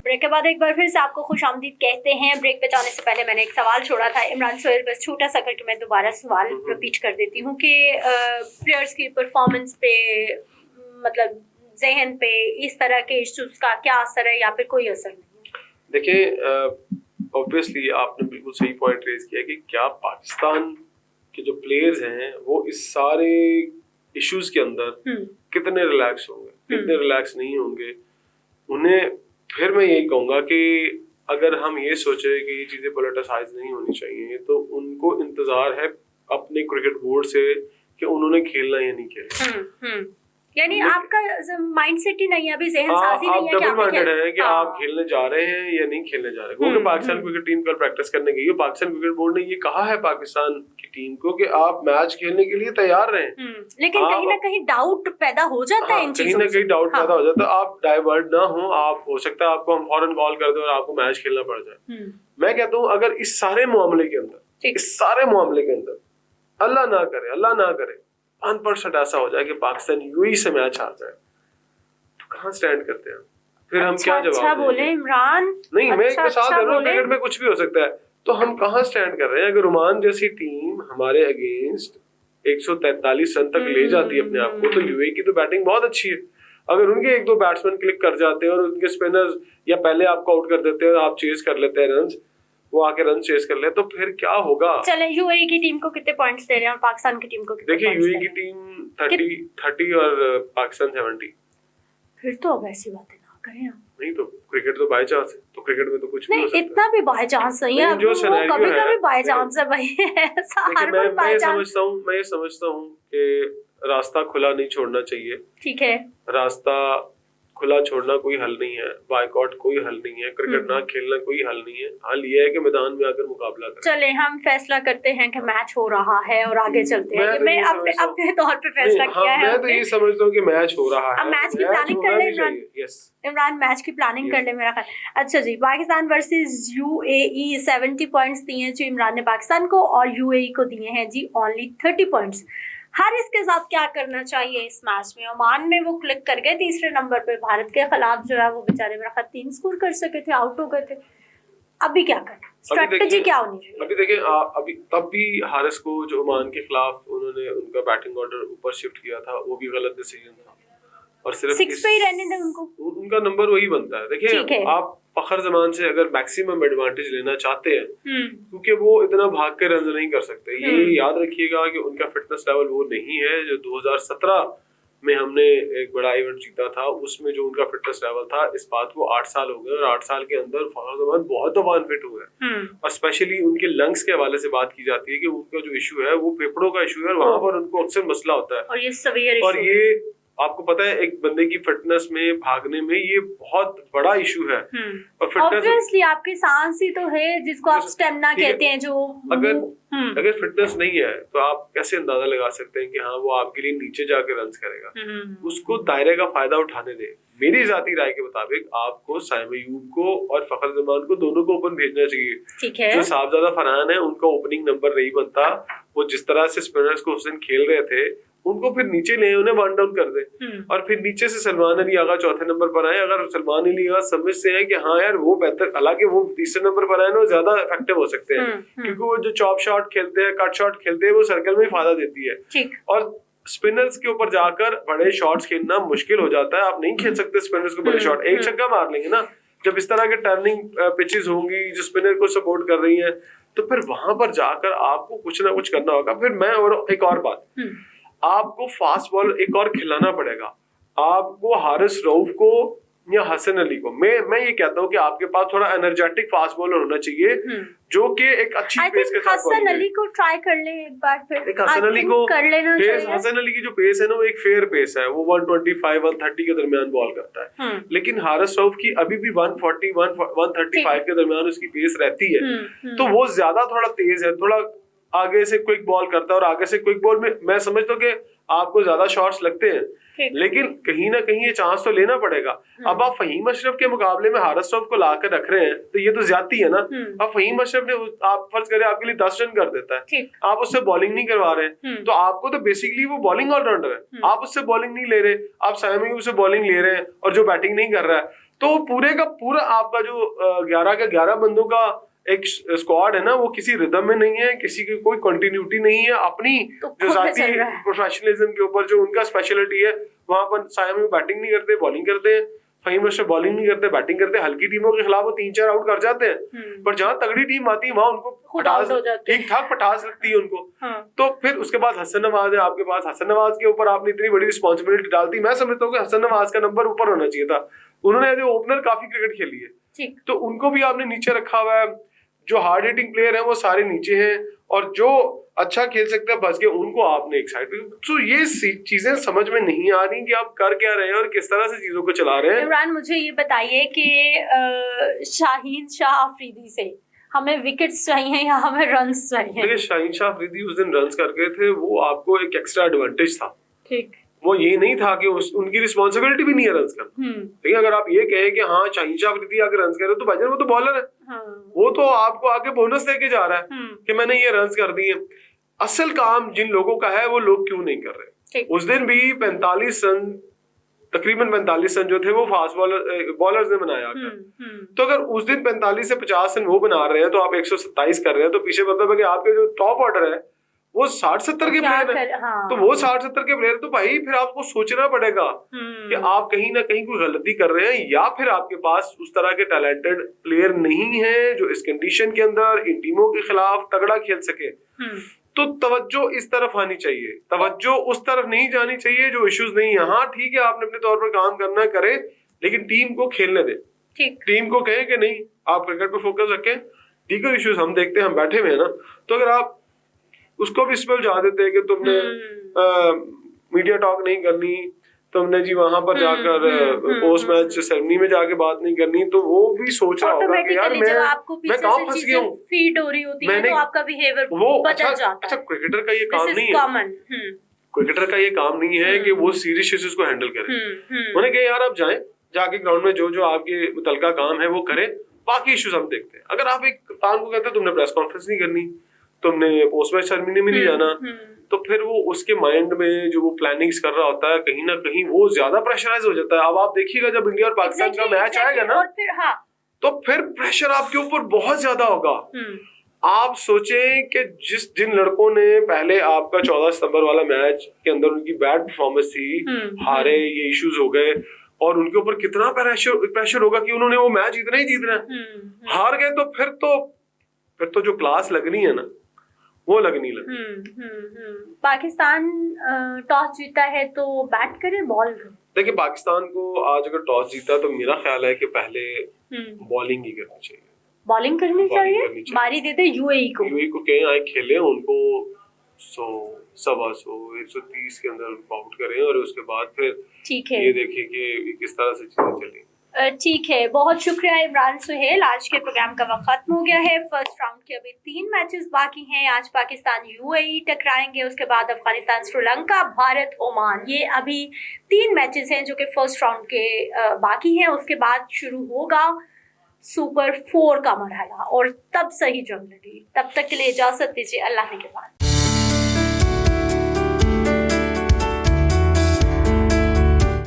Break के बाद एक बार फिर से आपको खुशामदीद कहते हैं। ब्रेक पे जाने से पहले मैंने एक सवाल छोड़ा था इमरान सोहेल, बस छोटा सा करके मैं दोबारा सवाल रिपीट कर देती हूँ कि प्लेयर्स की परफॉर्मेंस पे, मतलब जहन पे, इस तरह के इश्यूज का क्या असर है या फिर कोई असर नहीं? देखिए, ऑब्वियसली आपने बिल्कुल सही पॉइंट रेज किया कि क्या पाकिस्तान के जो प्लेयर्स हैं वो इस सारे इश्यूज के अंदर कितने रिलैक्स होंगे, कितने रिलैक्स नहीं होंगे। उन्हें फिर मैं यही कहूंगा कि अगर हम ये सोचे कि ये चीजें पोलिटिसाइज नहीं होनी चाहिए तो उनको इंतजार है अपने क्रिकेट बोर्ड से कि उन्होंने खेलना या नहीं खेलना। यानी आपका माइंडसेट ही नहीं है, अभी जहन साजी नहीं है कि आप डबल माइंडेड है कि आप खेलने जा रहे हैं या नहीं खेलने जा रहे हैं। क्योंकि पाकिस्तान क्रिकेट टीम कल प्रैक्टिस करने गई है, पाकिस्तान क्रिकेट बोर्ड ने ये कहा है पाकिस्तान की टीम को कि आप मैच खेलने के लिए तैयार रहें। लेकिन कहीं ना कहीं डाउट पैदा हो जाता है इन चीजों से। कहीं ना कहीं डाउट पैदा हो जाता है। आप डाइवर्ट ना हो, आप हो सकता है आपको हम फौरन कॉल कर दें और आपको मैच खेलना पड़ जाए। मैं कहता हूँ अगर इस सारे मामले के अंदर अल्लाह ना करे 1% ऐसा हो जाए कि पाकिस्तान यूएई से मैच हार जाए, तो कहाँ स्टैंड करते हैं फिर? हम क्या जवाब बोले इमरान? नहीं, मैं एक मिसाल दे रहा हूँ, क्रिकेट में कुछ भी हो सकता है। तो हम कहाँ स्टैंड कर रहे हैं? अगर ओमान जैसी टीम हमारे अगेंस्ट 143 रन तक ले जाती है अपने आप को, तो यूएई की तो बैटिंग बहुत अच्छी है। अगर उनके एक दो बैट्समैन क्लिक कर जाते हैं और उनके स्पिनर्स या पहले आपको आउट कर देते हैं और आप चेज कर लेते हैं रन, वो आके रन चेस कर ले, तो फिर क्या होगा? चले यूएई की टीम को कितने पॉइंट्स दे रहे हैं और पाकिस्तान की टीम को कितने? देखिए यूएई की टीम 30 और पाकिस्तान 70। फिर तो अब ऐसी बातें ना करें आप। नहीं तो क्रिकेट तो बाय चांस है, तो क्रिकेट में तो कुछ नहीं, इतना भी बाय चांस नहीं है। जो कभी बाय चांस है भाई, मैं ये समझता हूँ कि रास्ता खुला नहीं छोड़ना चाहिए। ठीक है, रास्ता खुला छोड़ना कोई हल नहीं है, बायकॉट कोई हल नहीं है, क्रिकेट ना खेलना कोई हल नहीं है। हल ये है कि मैदान में आकर मुकाबला करें। चले हम फैसला करते हैं कि मैच हो रहा है और आगे चलते हैं। मैं अपने तौर पे फैसला किया है। मैं तो ये समझता हूँ कि मैच हो रहा है। अब मैच की प्लानिंग कर ले इमरान, मैच की प्लानिंग कर ले मेरा ख्याल। अच्छा जी, पाकिस्तान वर्सेस यूएई 70 पॉइंट्स दिए हैं जो इमरान ने पाकिस्तान को, और यूएई को दिए हैं जी ओनली 30 पॉइंट्स। हारिस के साथ क्या करना चाहिए इस मैच में? ओमान में वो क्लिक कर गए तीसरे नंबर पे, भारत के खिलाफ जो है वो बेचारे मेरा ख्याल 3 स्कोर कर सके थे, आउट हो गए थे। अभी क्या करना, स्ट्रेटजी क्या होनी चाहिए? अभी देखिए, अभी तब भी हारिस को जो ओमान के खिलाफ उन्होंने उनका बैटिंग ऑर्डर ऊपर शिफ्ट किया था, वो भी गलत डिसीजन था। और सिर्फ 6 पे ही रहने दें उनको, उनका नंबर वही बनता है। देखिए आप फखर जमान से अगर मैक्सिमम एडवांटेज लेना चाहते हैं, क्योंकि वो इतना भाग के रन नहीं कर सकते। ये याद रखिएगा कि उनका फिटनेस लेवल वो नहीं है जो 2017 में हमने एक बड़ा इवेंट जीता था, उसमें जो उनका फिटनेस लेवल था। इस बात को 8 साल हो गए और 8 साल के अंदर फखर जमान बहुत दफा अनफिट हुए हैं। और स्पेशली उनके लंग्स के हवाले से बात की जाती है कि उनका जो इशू है वो फेफड़ों का इशू है और वहां पर उनको अक्सर मसला होता है। और ये सवियर और ये आपको पता है एक बंदे की फिटनेस में, भागने में ये बहुत बड़ा इशू है। और फिटनेस आपकी सांस ही तो है जिसको आप स्टेमिना कहते हैं। जो अगर फिटनेस नहीं है तो आप कैसे अंदाजा लगा सकते हैं कि हाँ वो आपके लिए नीचे जाके रन करेगा? उसको दायरे का फायदा उठाने दे। मेरी जाती राय के मुताबिक आपको साइम अयूब को और फखर जमान को दोनों को ओपन भेजना चाहिए। जो साहबजादा फरहान है उनका ओपनिंग नंबर नहीं बनता। वो जिस तरह से स्पिनर्स को उस दिन खेल रहे थे, उनको फिर नीचे ले उन्हें वन डाउन कर दे और फिर नीचे से सलमान अली आगा चौथे नंबर पर आए। अगर सलमान अली आगा समझ से है कि हाँ यार वो बेहतर, हालांकि वो तीसरे नंबर पर आए ना, वो ज्यादा इफेक्टिव हो सकते हैं क्योंकि वो जो चॉप शॉट खेलते हैं, कट शॉट खेलते हैं, वो सर्कल में फायदा देती है। और स्पिनर्स के ऊपर जाकर बड़े शॉट्स खेलना मुश्किल हो जाता है। आप नहीं खेल सकते स्पिनर्स को बड़े शॉट, एक छक्का मार लेंगे ना। जब इस तरह के टर्निंग पिचेस होंगी जो स्पिनर को सपोर्ट कर रही है, तो फिर वहां पर जाकर आपको कुछ ना कुछ करना होगा। फिर मैं और एक और बात, आपको फास्ट बॉल एक और खिलाना पड़ेगा। आपको हारिस रऊफ को या हसन अली को, मैं ये कहता हूँ कि आपके पास थोड़ा एनर्जेटिक फास्ट बॉलर होना चाहिए जो कि एक अच्छी पेस के साथ हसन अली को ट्राई कर ले एक बार। फिर हसन अली को कर लेना चाहिए। हसन अली की जो पेस है ना, वो एक फेयर पेस है। वो 125-130 के दरमियान बॉल करता है। लेकिन हारिस रऊफ की अभी भी 140-135 के दरमियान उसकी पेस रहती है। तो वो ज्यादा थोड़ा तेज है, थोड़ा आगे से क्विक बॉल करता है। और आगे से क्विक बॉल में मैं समझता हूँ कि आपको ज्यादा शॉट्स लगते हैं, लेकिन कहीं ना कहीं ये चांस तो लेना पड़ेगा। अब आप फहीम अशरफ के मुकाबले में हारिस रऊफ को लाकर रख रहे हैं, तो ये तो ज्यादती है ना। अब फहीम अशरफ ने, आप फर्ज करें आपके लिए 10 रन कर देता है, आप उससे बॉलिंग नहीं करवा रहे, तो आपको तो बेसिकली वो बॉलिंग ऑलराउंडर है, आप उससे बॉलिंग नहीं ले रहे, आप साइम अयूब से बॉलिंग ले रहे हैं और जो बैटिंग नहीं कर रहा है, तो पूरे का पूरा आपका जो 11 के 11 बंदों का एक स्क्वाड है ना, वो किसी रिदम में नहीं है, किसी की कोई कंटिन्यूटी नहीं है, अपनी जो जाती प्रोफेशनलिज्म के ऊपर जो उनका स्पेशलिटी है, वहां पर साया में बैटिंग नहीं करते, बॉलिंग करते हैं, फहीम अशरफ बॉलिंग नहीं करते, बैटिंग करते हैं। हल्की टीमों के खिलाफ वो 3-4 आउट कर जाते हैं, पर जहां तगड़ी टीम आती है वहां उनको ठीक ठाक पटास लगती है उनको। तो फिर उसके बाद हसन नवाज है आपके पास। हसन नवाज के ऊपर आपने इतनी बड़ी रिस्पॉन्सिबिलिटी डालती, मैं समझता हूँ कि हसन नवाज का नंबर ऊपर होना चाहिए था। उन्होंने एज ए ओपनर काफी क्रिकेट खेली है, तो उनको भी आपने नीचे रखा हुआ है। जो हार्ड हिटिंग प्लेयर हैं वो सारे नीचे हैं, और जो अच्छा खेल सकते हैं बस के उनको आपने एक साइड पे। तो ये चीजें समझ में नहीं आ रही कि आप कर क्या रहे हैं और किस तरह से चीजों को चला रहे हैं। इमरान, मुझे ये बताइए कि शाहीन शाह अफरीदी से हमें विकेट्स चाहिए या हमें रन्स चाहिए? देखिए, शाहीन शाह अफरीदी उस दिन रन्स कर गए थे, वो आपको एक एक्स्ट्रा एडवांटेज था। ठीक, वो ये नहीं था कि उनकी रिस्पॉन्सिबिलिटी भी नहीं है रन्स करना। ठीक है, अगर आप ये कहें कि हाँ शाहीन शाह अफरीदी आगे रन्स करे तो भाईजान वो तो बॉलर है, वो तो आपको आगे बोनस देके जा रहा है कि मैंने ये रन्स कर दिए। असल काम जिन लोगों का है वो लोग क्यों नहीं कर रहे? उस दिन भी 45 रन, तकरीबन 45 रन जो थे वो फास्ट बॉलर्स ने बनाया। तो अगर उस दिन 45 से 50 रन वो बना रहे हैं तो आप 127 कर रहे हैं, तो पीछे मतलब है कि आपके जो टॉप ऑर्डर है वो 60-70 के प्लेयर है। तो वो 60-70 के प्लेयर, तो भाई फिर आपको सोचना पड़ेगा कि आप कहीं ना कहीं कोई गलती कर रहे हैं, या फिर आपके पास उस तरह के टैलेंटेड प्लेयर नहीं है जो इस कंडीशन के अंदर इन टीमों के खिलाफ तगड़ा खेल सके। तो तवज्जो इस तरफ आनी चाहिए, तवज्जो उस तरफ नहीं जानी चाहिए जो इश्यूज नहीं है। हाँ ठीक है, आपने अपने तौर पर काम करना है, करें, लेकिन टीम को खेलने दें। टीम को कहें कि नहीं आप क्रिकेट पे फोकस रखें, दीगर इश्यूज हम देखते हैं, हम बैठे हुए हैं ना। तो अगर आप उसको भी इसमें उलझा देते हैं कि तुमने मीडिया टॉक नहीं करनी, तुमने जी वहां पर जाकर पोस्ट मैच सेरेमनी में जाके बात नहीं करनी, तो वो भी सोच रहा होगा कि यार मैं कहाँ फंस गया हूँ, फीड हो रही होती है तो आपका बिहेवियर बदल जाता है। अच्छा, क्रिकेटर का ये काम नहीं है, क्रिकेटर का ये काम नहीं है कि वो सीरियस इश्यूज को हैंडल करे। उन्हें कहे यार आप जाएं, जाके ग्राउंड में जो जो आपके मुतलका काम है वो करें, बाकी इश्यूज हम देखते हैं। अगर आप एक कप्तान को कहते हैं तुमने प्रेस कॉन्फ्रेंस नहीं करनी, तुमने पोस्ट मैच सेरेमनी में नहीं जाना, तो फिर वो उसके माइंड में जो वो प्लानिंग्स कर रहा होता है, कहीं ना कहीं वो ज्यादा प्रेशराइज हो जाता है। अब आप देखिएगा जब इंडिया और पाकिस्तान का मैच आएगा ना, तो फिर प्रेशर आपके ऊपर बहुत ज्यादा होगा। आप सोचें कि जिन लड़कों ने पहले आपका 14 सितंबर वाला मैच के अंदर उनकी बैड परफॉर्मेंस थी, हारे, ये इश्यूज हो गए, और उनके ऊपर कितना प्रेशर होगा कि उन्होंने वो मैच इतना ही जीतना है। हार गए तो फिर तो जो क्लास लगनी है ना वो लगनी लगी। पाकिस्तान टॉस जीता है तो बैट करे बॉल? देखिए, पाकिस्तान को आज अगर टॉस जीता तो मेरा ख्याल है कि पहले बॉलिंग ही करनी चाहिए। बॉलिंग करनी चाहिए, बारी देते यूएई को कहीं आए खेले, उनको 100, 125, 130 के अंदर आउट करें, और उसके बाद फिर ये देखें कि किस तरह से चीजें चलेंगी। ठीक है, बहुत शुक्रिया इमरान सुहेल। आज के प्रोग्राम का वक्त खत्म हो गया है। फर्स्ट राउंड के अभी 3 मैचेस बाकी हैं। आज पाकिस्तान यूएई टकराएंगे, उसके बाद अफगानिस्तान श्रीलंका, भारत ओमान। ये अभी 3 मैचेस हैं जो कि फर्स्ट राउंड के बाकी हैं। उसके बाद शुरू होगा सुपर 4 का मरहला, और तब सही जंग लगी। तब तक के लिए इजाजत दीजिए, अल्लाह के बाद।